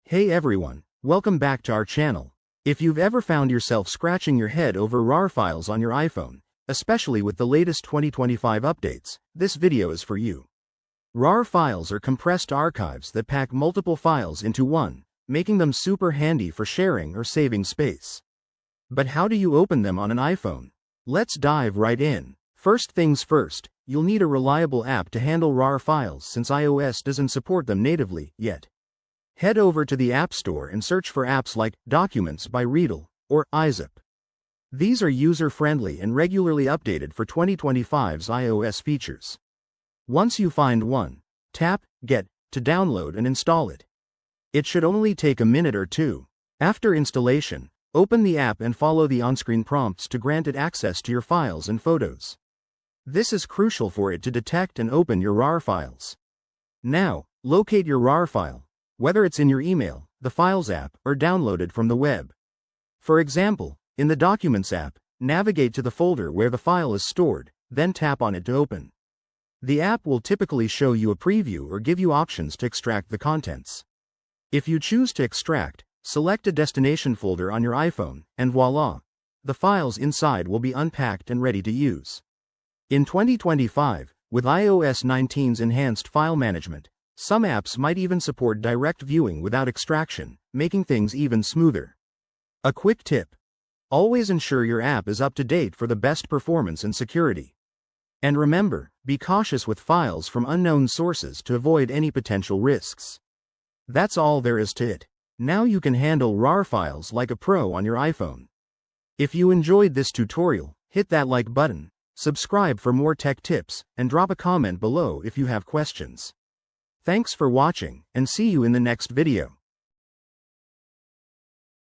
Hey everyone, welcome back to our channel. If you've ever found yourself scratching your head over RAR files on your iPhone, especially with the latest 2025 updates, this video is for you. RAR files are compressed archives that pack multiple files into one, making them super handy for sharing or saving space. But how do you open them on an iPhone? Let's dive right in. First things first, you'll need a reliable app to handle RAR files since iOS doesn't support them natively yet. Head over to the App Store and search for apps like Documents by Readle or unzip. These are user-friendly and regularly updated for 2025's iOS features. Once you find one, tap Get to download and install it. It should only take a minute or two. After installation, open the app and follow the on-screen prompts to grant it access to your files and photos. This is crucial for it to detect and open your RAR files. Now, locate your RAR file, whether it's in your email, the Files app, or downloaded from the web. For example, in the Documents app, navigate to the folder where the file is stored, then tap on it to open. The app will typically show you a preview or give you options to extract the contents. If you choose to extract, select a destination folder on your iPhone, and voila! The files inside will be unpacked and ready to use. In 2025, with iOS 19's enhanced file management, some apps might even support direct viewing without extraction, making things even smoother. A quick tip: always ensure your app is up to date for the best performance and security. And remember, be cautious with files from unknown sources to avoid any potential risks. That's all there is to it. Now you can handle RAR files like a pro on your iPhone. If you enjoyed this tutorial, hit that like button, subscribe for more tech tips, and drop a comment below if you have questions. Thanks for watching, and see you in the next video.